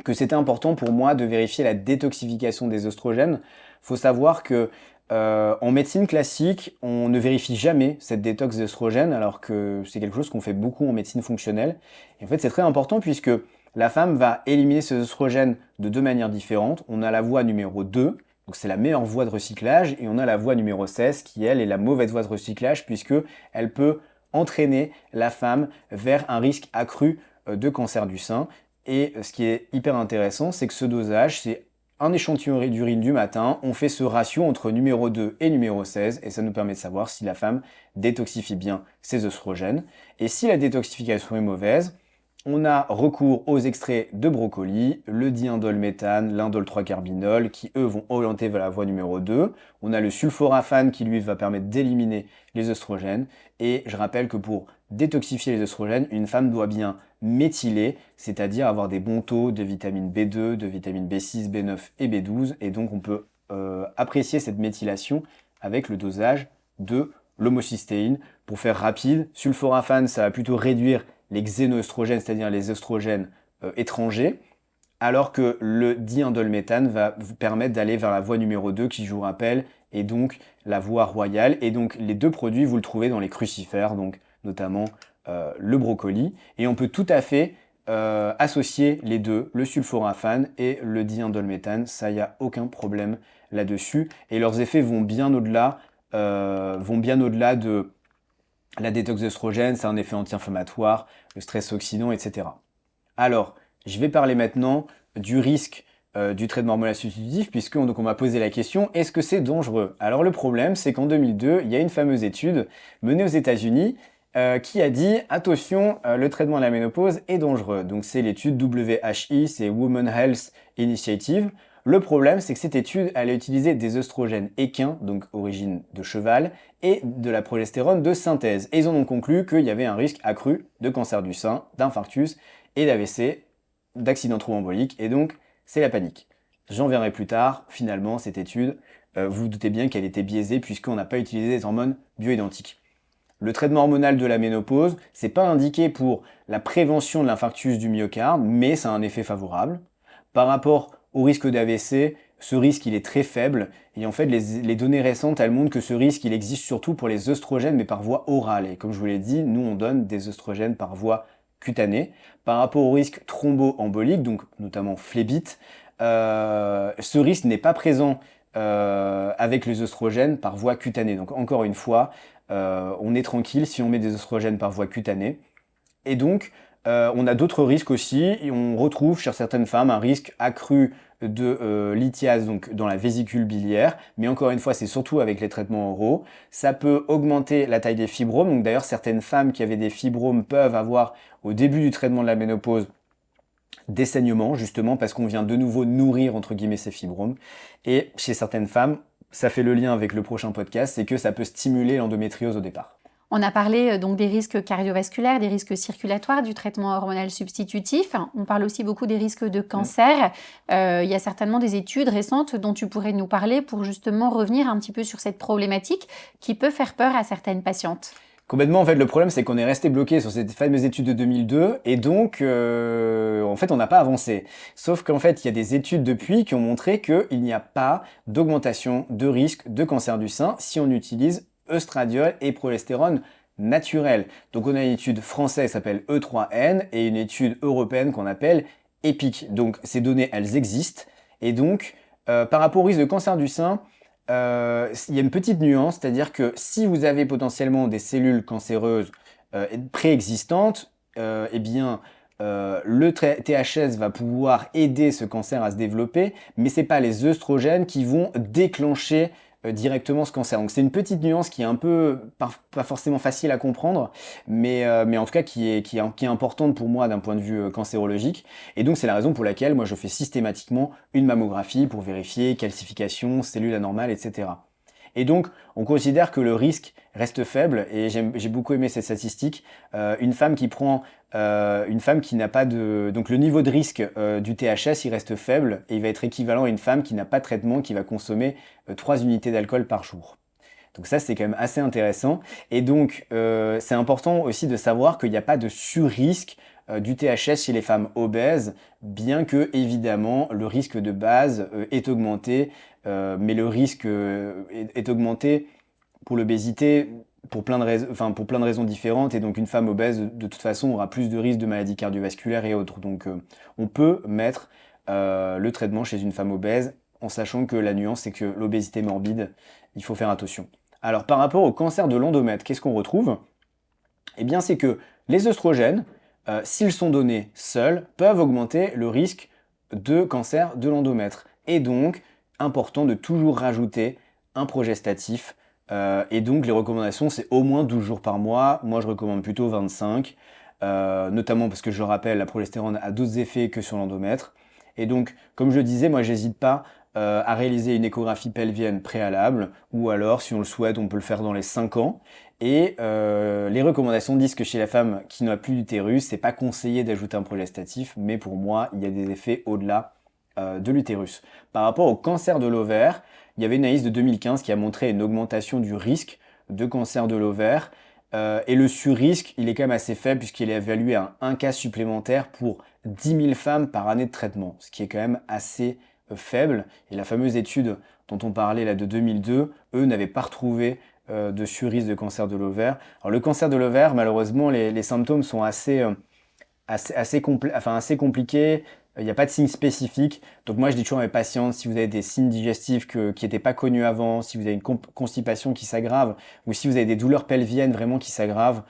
Speaker 2: que c'était important pour moi de vérifier la détoxification des oestrogènes. Il faut savoir que en médecine classique, on ne vérifie jamais cette détox d'oestrogènes, alors que c'est quelque chose qu'on fait beaucoup en médecine fonctionnelle. Et en fait, c'est très important puisque la femme va éliminer ces oestrogènes de deux manières différentes. On a la voie numéro 2, donc c'est la meilleure voie de recyclage, et on a la voie numéro 16, qui elle est la mauvaise voie de recyclage, puisque elle peut entraîner la femme vers un risque accru de cancer du sein. Et ce qui est hyper intéressant, c'est que ce dosage, c'est un échantillon d'urine du matin, on fait ce ratio entre numéro 2 et numéro 16, et ça nous permet de savoir si la femme détoxifie bien ses oestrogènes. Et si la détoxification est mauvaise, on a recours aux extraits de brocoli, le diindolméthane, l'indole 3-carbinol, qui eux vont orienter vers la voie numéro 2. On a le sulforaphane qui lui va permettre d'éliminer les oestrogènes. Et je rappelle que pour détoxifier les oestrogènes, une femme doit bien méthyler, c'est-à-dire avoir des bons taux de vitamine B2, de vitamine B6, B9 et B12. Et donc on peut apprécier cette méthylation avec le dosage de l'homocystéine. Pour faire rapide, sulforaphane, ça va plutôt réduire les xénoestrogènes, c'est-à-dire les oestrogènes étrangers, alors que le diindolméthane va vous permettre d'aller vers la voie numéro 2, qui, je vous rappelle, est donc la voie royale. Et donc les deux produits, vous le trouvez dans les crucifères, donc notamment le brocoli. Et on peut tout à fait associer les deux, le sulforaphane et le diindolméthane. Ça, il n'y a aucun problème là-dessus. Et leurs effets vont bien au-delà de la détox d'œstrogène, c'est un effet anti-inflammatoire, le stress oxydant, etc. Alors, je vais parler maintenant du risque du traitement hormonal substitutif, puisqu'on on m'a posé la question, est-ce que c'est dangereux? Alors le problème, c'est qu'en 2002, il y a une fameuse étude menée aux États-Unis qui a dit, attention, le traitement de la ménopause est dangereux. Donc c'est l'étude WHI, c'est Women Health Initiative. Le problème, c'est que cette étude, elle a utilisé des œstrogènes équins, donc origine de cheval, et de la progestérone de synthèse. Et ils en ont conclu qu'il y avait un risque accru de cancer du sein, d'infarctus et d'AVC, d'accident thromboembolique, et donc c'est la panique. J'en verrai plus tard, finalement, cette étude, vous vous doutez bien qu'elle était biaisée puisqu'on n'a pas utilisé des hormones bioidentiques. Le traitement hormonal de la ménopause, c'est pas indiqué pour la prévention de l'infarctus du myocarde, mais ça a un effet favorable. Par rapport au risque d'AVC, ce risque il est très faible et en fait les données récentes elles montrent que ce risque il existe surtout pour les œstrogènes mais par voie orale et comme je vous l'ai dit, nous on donne des œstrogènes par voie cutanée. Par rapport au risque thromboembolique, donc notamment phlébite, ce risque n'est pas présent avec les œstrogènes par voie cutanée. Donc encore une fois, on est tranquille si on met des œstrogènes par voie cutanée. Et donc, on a d'autres risques aussi. Et on retrouve chez certaines femmes un risque accru de lithiase donc dans la vésicule biliaire. Mais encore une fois, c'est surtout avec les traitements oraux. Ça peut augmenter la taille des fibromes. Donc d'ailleurs, certaines femmes qui avaient des fibromes peuvent avoir, au début du traitement de la ménopause, des saignements, justement, parce qu'on vient de nouveau nourrir, entre guillemets, ces fibromes. Et chez certaines femmes, ça fait le lien avec le prochain podcast, c'est que ça peut stimuler l'endométriose au départ.
Speaker 1: On a parlé donc des risques cardiovasculaires, des risques circulatoires du traitement hormonal substitutif. On parle aussi beaucoup des risques de cancer. Il y a certainement des études récentes dont tu pourrais nous parler pour justement revenir un petit peu sur cette problématique qui peut faire peur à certaines patientes.
Speaker 2: Complètement, en fait, le problème, c'est qu'on est resté bloqué sur cette fameuse étude de 2002, et donc, en fait, on n'a pas avancé. Sauf qu'en fait, il y a des études depuis qui ont montré qu'il n'y a pas d'augmentation de risque de cancer du sein si on utilise œstradiol et progestérone naturelle. Donc, on a une étude française qui s'appelle E3N et une étude européenne qu'on appelle EPIC. Donc, ces données, elles existent, et donc, par rapport au risque de cancer du sein, il y a une petite nuance, c'est-à-dire que si vous avez potentiellement des cellules cancéreuses préexistantes, eh bien, le THS va pouvoir aider ce cancer à se développer, mais c'est pas les œstrogènes qui vont déclencher directement ce cancer. Donc c'est une petite nuance qui est un peu pas forcément facile à comprendre, mais en tout cas qui est importante pour moi d'un point de vue cancérologique. Et donc c'est la raison pour laquelle moi je fais systématiquement une mammographie pour vérifier calcification, cellules anormales, etc. Et donc, on considère que le risque reste faible, et j'ai beaucoup aimé cette statistique. Une femme qui n'a pas de... Donc le niveau de risque du THS, il reste faible, et il va être équivalent à une femme qui n'a pas de traitement, qui va consommer 3 unités d'alcool par jour. Donc ça, c'est quand même assez intéressant. Et donc, c'est important aussi de savoir qu'il n'y a pas de sur-risque du THS chez les femmes obèses, bien que, évidemment, le risque de base est augmenté, mais le risque est augmenté pour l'obésité pour plein de raisons différentes. Et donc, une femme obèse, de toute façon, aura plus de risques de maladies cardiovasculaires et autres. Donc, on peut mettre le traitement chez une femme obèse, en sachant que la nuance, c'est que l'obésité morbide, il faut faire attention. Alors, par rapport au cancer de l'endomètre, qu'est-ce qu'on retrouve? Eh bien, c'est que les œstrogènes, s'ils sont donnés seuls, peuvent augmenter le risque de cancer de l'endomètre. Et donc, important de toujours rajouter un progestatif. Et donc, les recommandations, c'est au moins 12 jours par mois. Moi, je recommande plutôt 25, notamment parce que je rappelle, la progestérone a d'autres effets que sur l'endomètre. Et donc, comme je le disais, moi, j'hésite pas à réaliser une échographie pelvienne préalable, ou alors, si on le souhaite, on peut le faire dans les 5 ans. Et les recommandations disent que chez la femme qui n'a plus d'utérus, c'est pas conseillé d'ajouter un progestatif, mais pour moi, il y a des effets au-delà de l'utérus. Par rapport au cancer de l'ovaire, il y avait une analyse de 2015 qui a montré une augmentation du risque de cancer de l'ovaire. Et le sur-risque, il est quand même assez faible puisqu'il est évalué à un cas supplémentaire pour 10 000 femmes par année de traitement, ce qui est quand même assez faible. Et la fameuse étude dont on parlait là de 2002, eux n'avaient pas retrouvé de sur-risque de cancer de l'ovaire. Alors le cancer de l'ovaire, malheureusement, les symptômes sont assez compliqués. Il n'y a pas de signes spécifiques. Donc moi, je dis toujours à mes patientes, si vous avez des signes digestifs qui n'étaient pas connus avant, si vous avez une constipation qui s'aggrave, ou si vous avez des douleurs pelviennes vraiment qui s'aggravent,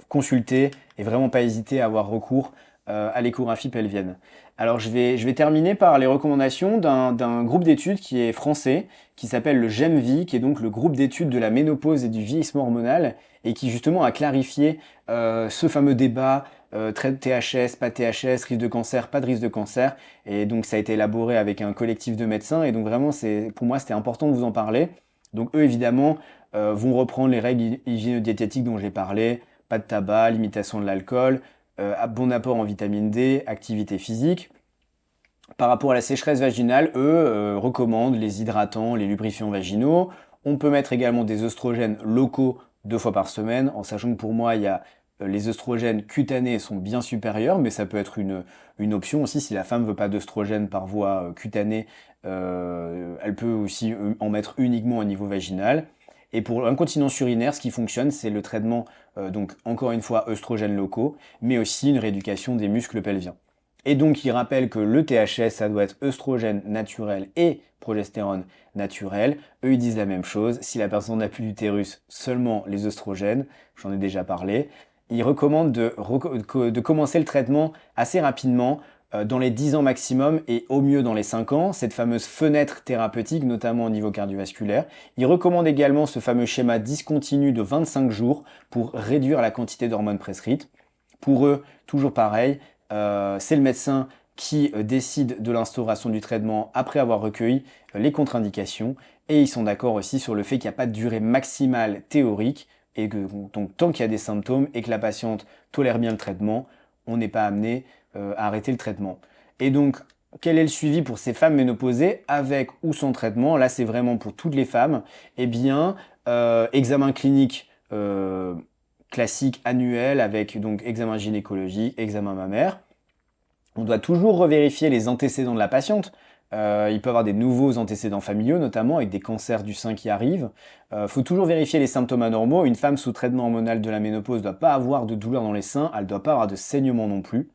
Speaker 2: consultez et vraiment pas hésiter à avoir recours à l'échographie pelvienne. Alors je vais terminer par les recommandations d'un groupe d'études qui est français, qui s'appelle le GEMVI, qui est donc le groupe d'études de la ménopause et du vieillissement hormonal, et qui justement a clarifié ce fameux débat THS, pas THS, risque de cancer, pas de risque de cancer. Et donc ça a été élaboré avec un collectif de médecins. Et donc vraiment, pour moi, c'était important de vous en parler. Donc eux, évidemment, vont reprendre les règles hygiéno-diététiques dont j'ai parlé. Pas de tabac, limitation de l'alcool, bon apport en vitamine D, activité physique. Par rapport à la sécheresse vaginale, eux recommandent les hydratants, les lubrifiants vaginaux. On peut mettre également des œstrogènes locaux 2 fois par semaine, en sachant que pour moi, il y a les œstrogènes cutanés sont bien supérieurs, mais ça peut être une option aussi. Si la femme ne veut pas d'œstrogènes par voie cutanée, elle peut aussi en mettre uniquement au niveau vaginal. Et pour l'incontinence urinaire, ce qui fonctionne, c'est le traitement, donc encore une fois, œstrogènes locaux, mais aussi une rééducation des muscles pelviens. Et donc, il rappelle que le THS, ça doit être œstrogène naturel et progestérone naturelle. Eux, ils disent la même chose. Si la personne n'a plus d'utérus, seulement les œstrogènes. J'en ai déjà parlé. Ils recommandent de commencer le traitement assez rapidement, dans les 10 ans maximum et au mieux dans les 5 ans, cette fameuse fenêtre thérapeutique, notamment au niveau cardiovasculaire. Ils recommandent également ce fameux schéma discontinu de 25 jours pour réduire la quantité d'hormones prescrites. Pour eux, toujours pareil, c'est le médecin qui décide de l'instauration du traitement après avoir recueilli les contre-indications, et ils sont d'accord aussi sur le fait qu'il n'y a pas de durée maximale théorique, et que donc tant qu'il y a des symptômes et que la patiente tolère bien le traitement, on n'est pas amené à arrêter le traitement. Et donc, quel est le suivi pour ces femmes ménopausées avec ou sans traitement? Là, c'est vraiment pour toutes les femmes. Eh bien, examen clinique classique annuel avec donc examen gynécologique, examen mammaire. On doit toujours revérifier les antécédents de la patiente. Il peut y avoir des nouveaux antécédents familiaux, notamment avec des cancers du sein qui arrivent. Faut toujours vérifier les symptômes anormaux. Une femme sous traitement hormonal de la ménopause ne doit pas avoir de douleur dans les seins, elle ne doit pas avoir de saignement non plus.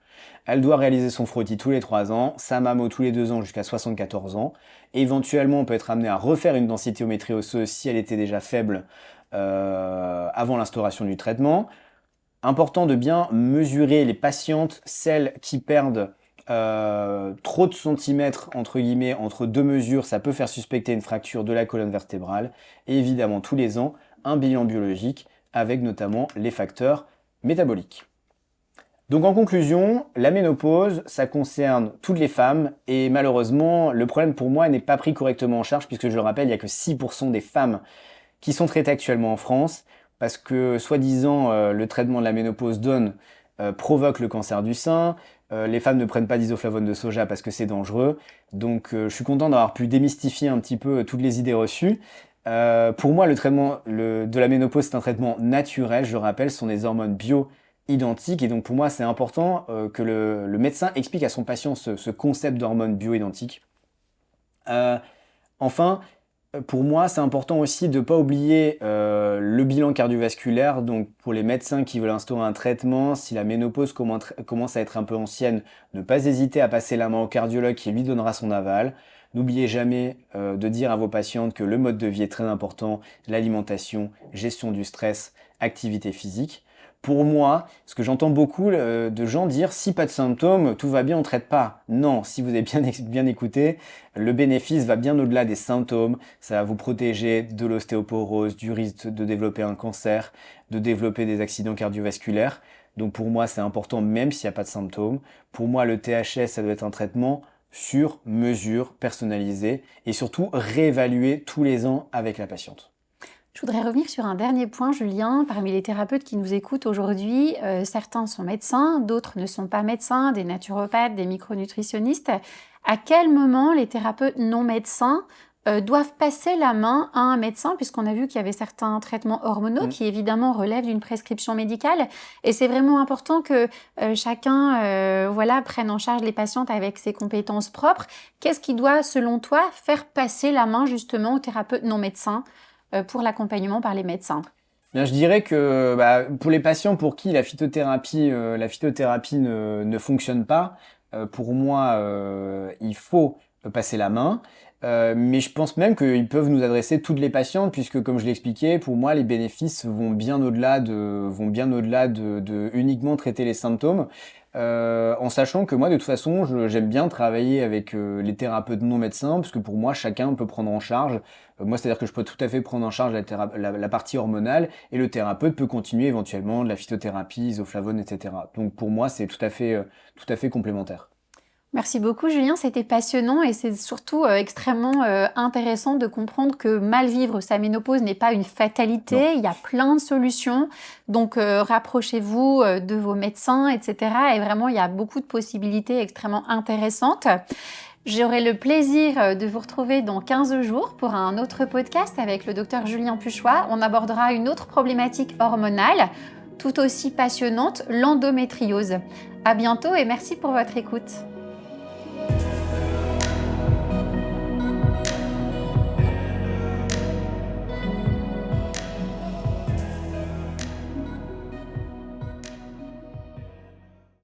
Speaker 2: Elle doit réaliser son frottis tous les 3 ans, sa mammo tous les 2 ans jusqu'à 74 ans. Éventuellement, on peut être amené à refaire une densitométrie osseuse si elle était déjà faible avant l'instauration du traitement. Important de bien mesurer les patientes, celles qui perdent trop de centimètres entre guillemets entre 2 mesures, ça peut faire suspecter une fracture de la colonne vertébrale. Et évidemment, tous les ans, un bilan biologique avec notamment les facteurs métaboliques. Donc en conclusion, la ménopause, ça concerne toutes les femmes et malheureusement, le problème pour moi n'est pas pris correctement en charge puisque je le rappelle, il n'y a que 6% des femmes qui sont traitées actuellement en France parce que soi-disant le traitement de la ménopause provoque le cancer du sein, les femmes ne prennent pas d'isoflavone de soja parce que c'est dangereux. Donc je suis content d'avoir pu démystifier un petit peu toutes les idées reçues. Pour moi, le traitement de la ménopause, c'est un traitement naturel, je le rappelle, ce sont des hormones bio-identiques. Et donc pour moi, c'est important que le médecin explique à son patient ce concept d'hormones bio-identiques. Enfin, pour moi, c'est important aussi de ne pas oublier le bilan cardiovasculaire. Donc, pour les médecins qui veulent instaurer un traitement, si la ménopause commence à être un peu ancienne, ne pas hésiter à passer la main au cardiologue qui lui donnera son aval. N'oubliez jamais de dire à vos patientes que le mode de vie est très important, l'alimentation, gestion du stress, activité physique. Pour moi, ce que j'entends beaucoup de gens dire, si pas de symptômes, tout va bien, on ne traite pas. Non, si vous avez bien écouté, le bénéfice va bien au-delà des symptômes. Ça va vous protéger de l'ostéoporose, du risque de développer un cancer, de développer des accidents cardiovasculaires. Donc pour moi, c'est important même s'il n'y a pas de symptômes. Pour moi, le THS, ça doit être un traitement sur mesure, personnalisé et surtout réévalué tous les ans avec la patiente.
Speaker 1: Je voudrais revenir sur un dernier point, Julien. Parmi les thérapeutes qui nous écoutent aujourd'hui, certains sont médecins, d'autres ne sont pas médecins, des naturopathes, des micronutritionnistes. À quel moment les thérapeutes non médecins doivent passer la main à un médecin, puisqu'on a vu qu'il y avait certains traitements hormonaux qui évidemment relèvent d'une prescription médicale. Et c'est vraiment important que chacun prenne en charge les patientes avec ses compétences propres. Qu'est-ce qui doit, selon toi, faire passer la main justement aux thérapeutes non médecins pour l'accompagnement par les médecins?
Speaker 2: Bien, je dirais que pour les patients pour qui la phytothérapie ne fonctionne pas, pour moi, il faut passer la main. Mais je pense même qu'ils peuvent nous adresser toutes les patientes, puisque comme je l'ai expliqué, pour moi, les bénéfices vont bien au-delà de uniquement traiter les symptômes. En sachant que moi, de toute façon, j'aime bien travailler avec les thérapeutes non médecins, parce que pour moi, chacun peut prendre en charge. Moi, c'est-à-dire que je peux tout à fait prendre en charge la partie hormonale, et le thérapeute peut continuer éventuellement de la phytothérapie, isoflavone, etc. Donc pour moi, c'est tout à fait complémentaire.
Speaker 1: Merci beaucoup Julien, c'était passionnant et c'est surtout extrêmement intéressant de comprendre que mal vivre sa ménopause n'est pas une fatalité,
Speaker 2: Non.
Speaker 1: il y a plein de solutions, donc rapprochez-vous de vos médecins, etc. Et vraiment, il y a beaucoup de possibilités extrêmement intéressantes. J'aurai le plaisir de vous retrouver dans 15 jours pour un autre podcast avec le docteur Julien Puchois. On abordera une autre problématique hormonale, tout aussi passionnante, l'endométriose. À bientôt et merci pour votre écoute.